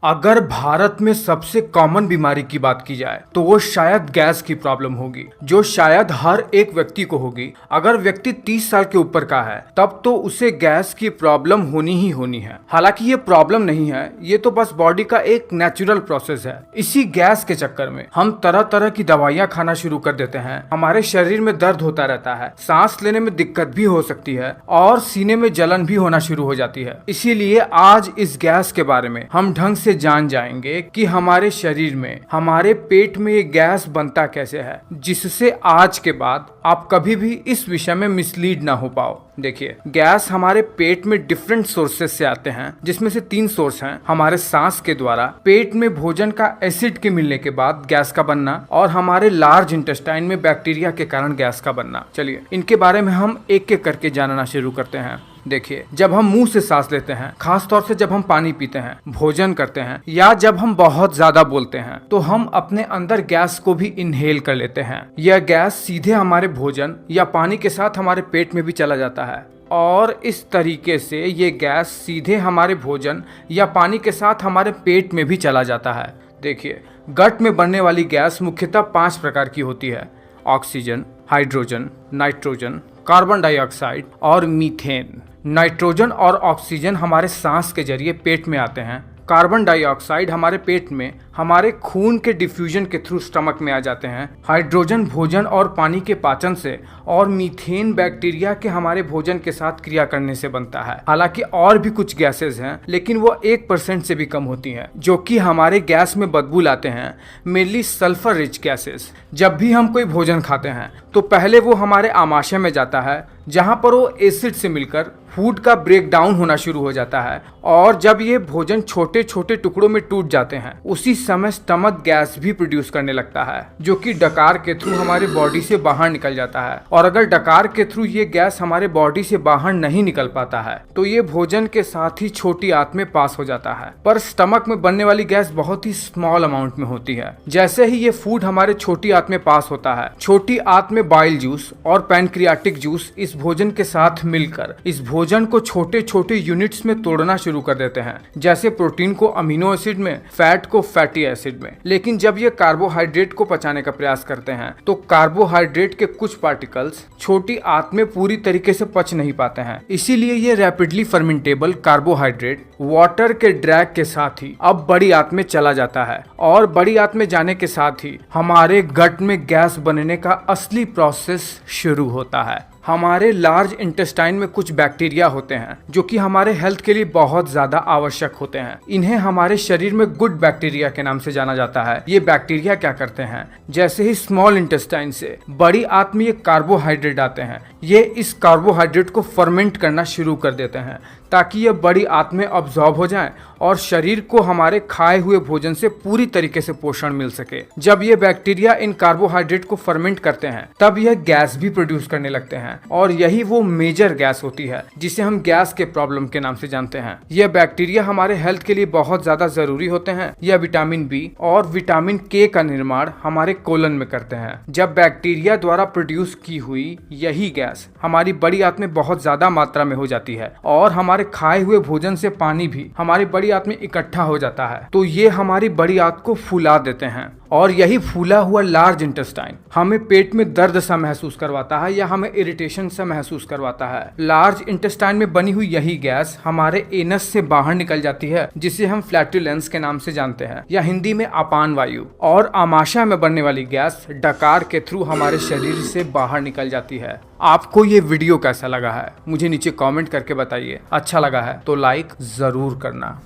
अगर भारत में सबसे कॉमन बीमारी की बात की जाए तो वो शायद गैस की प्रॉब्लम होगी, जो शायद हर एक व्यक्ति को होगी। अगर व्यक्ति 30 साल के ऊपर का है तब तो उसे गैस की प्रॉब्लम होनी ही होनी है। हालांकि ये प्रॉब्लम नहीं है, ये तो बस बॉडी का एक नेचुरल प्रोसेस है। इसी गैस के चक्कर में हम तरह तरह की दवाइयां खाना शुरू कर देते हैं। हमारे शरीर में दर्द होता रहता है, सांस लेने में दिक्कत भी हो सकती है और सीने में जलन भी होना शुरू हो जाती है। इसीलिए आज इस गैस के बारे में हम ढंग से जान जाएंगे कि हमारे शरीर में, हमारे पेट में ये गैस बनता कैसे है, जिससे आज के बाद आप कभी भी इस विषय में मिसलीड ना हो पाओ। देखिए, गैस हमारे पेट में डिफरेंट सोर्सेस से आते हैं, जिसमें से 3 सोर्स हैं। हमारे सांस के द्वारा, पेट में भोजन का एसिड के मिलने के बाद गैस का बनना, और हमारे लार्ज इंटेस्टाइन में बैक्टीरिया के कारण गैस का बनना। चलिए इनके बारे में हम एक एक करके जानना शुरू करते हैं। देखिए, जब हम मुंह से सांस लेते हैं, खास तौर से जब हम पानी पीते हैं, भोजन करते हैं, या जब हम बहुत ज्यादा बोलते हैं, तो हम अपने अंदर गैस को भी इनहेल कर लेते हैं। यह गैस सीधे हमारे भोजन या पानी के साथ हमारे पेट में भी चला जाता है, और इस तरीके से ये गैस सीधे हमारे भोजन या पानी के साथ हमारे पेट में भी चला जाता है। देखिए, गट में बनने वाली गैस मुख्यतः 5 प्रकार की होती है: oxygen, hydrogen, nitrogen, carbon dioxide और मीथेन। नाइट्रोजन और ऑक्सीजन हमारे सांस के जरिए पेट में आते हैं। कार्बन डाइऑक्साइड हमारे पेट में हमारे खून के डिफ्यूजन के थ्रू स्टमक में आ जाते हैं। हाइड्रोजन भोजन और पानी के पाचन से, और मीथेन बैक्टीरिया के हमारे भोजन के साथ क्रिया करने से बनता है। हालांकि और भी कुछ गैसेस हैं, लेकिन वो 1% से भी कम होती हैं, जो कि हमारे गैस में बदबू लाते हैं। Mainly sulphur rich gases. जब भी हम कोई भोजन खाते हैं तो पहले वो हमारे आमाशय में जाता है, जहां पर वो एसिड से मिलकर फूड का ब्रेक डाउन होना शुरू हो जाता है, और जब ये भोजन छोटे छोटे टुकड़ों में टूट जाते हैं, उसी समय स्टमक गैस भी प्रोड्यूस करने लगता है, जो कि डकार के थ्रू हमारे बॉडी से बाहर निकल जाता है। और अगर डकार के थ्रू ये गैस हमारे बॉडी से बाहर नहीं निकल पाता है तो ये भोजन के साथ ही छोटी आंत में पास हो जाता है। पर स्टमक में बनने वाली गैस बहुत ही स्मॉल अमाउंट में होती है। जैसे ही ये फूड हमारे छोटी आंत में पास होता है, छोटी आंत में बाइल जूस और पैनक्रियाटिक जूस इस भोजन के साथ मिलकर इस भोजन को छोटे छोटे यूनिट्स में तोड़ना शुरू कर देते हैं, जैसे प्रोटीन को अमीनो एसिड में, फैट को फैटी एसिड में। लेकिन जब ये कार्बोहाइड्रेट को पचाने का प्रयास करते हैं तो कार्बोहाइड्रेट के कुछ पार्टिकल्स छोटी आंत में पूरी तरीके से पच नहीं पाते हैं। इसीलिए ये रैपिडली फर्मेंटेबल कार्बोहाइड्रेट वाटर के ड्रैग के साथ ही अब बड़ी आंत में चला जाता है, और बड़ी आंत में जाने के साथ ही हमारे गट में गैस बनने का असली प्रोसेस शुरू होता है। हमारे लार्ज इंटेस्टाइन में कुछ बैक्टीरिया होते हैं जो कि हमारे हेल्थ के लिए बहुत ज्यादा आवश्यक होते हैं। इन्हें हमारे शरीर में गुड बैक्टीरिया के नाम से जाना जाता है। ये बैक्टीरिया क्या करते हैं, जैसे ही स्मॉल इंटेस्टाइन से बड़ी आंत में ये कार्बोहाइड्रेट आते हैं, ये इस कार्बोहाइड्रेट को फर्मेंट करना शुरू कर देते हैं, ताकि ये बड़ी आंत में अब्सॉर्ब हो जाएं और शरीर को हमारे खाए हुए भोजन से पूरी तरीके से पोषण मिल सके। जब ये बैक्टीरिया इन कार्बोहाइड्रेट को फर्मेंट करते हैं, तब यह गैस भी प्रोड्यूस करने लगते हैं, और यही वो मेजर गैस होती है जिसे हम गैस के प्रॉब्लम के नाम से जानते हैं। यह बैक्टीरिया हमारे हेल्थ के लिए बहुत ज्यादा जरूरी होते हैं। यह विटामिन बी और विटामिन के का निर्माण हमारे कोलन में करते हैं। जब बैक्टीरिया द्वारा प्रोड्यूस की हुई यही गैस हमारी बड़ी आंत में बहुत ज्यादा मात्रा में हो जाती है, और हमारे खाए हुए भोजन से पानी भी हमारी बड़ी आंत में इकट्ठा हो जाता है, तो ये हमारी बड़ी आंत को फुला देते हैं। और यही फूला हुआ लार्ज इंटेस्टाइन हमें पेट में दर्द सा महसूस करवाता है, या हमें इरिटेशन सा महसूस करवाता है। लार्ज इंटेस्टाइन में बनी हुई यही गैस हमारे एनस से बाहर निकल जाती है, जिसे हम फ्लैटुलेंस के नाम से जानते हैं, या हिंदी में अपान वायु। और आमाशय में बनने वाली गैस डकार के थ्रू हमारे शरीर से बाहर निकल जाती है। आपको ये वीडियो कैसा लगा है मुझे नीचे कमेंट करके बताइए। अच्छा लगा है तो लाइक जरूर करना।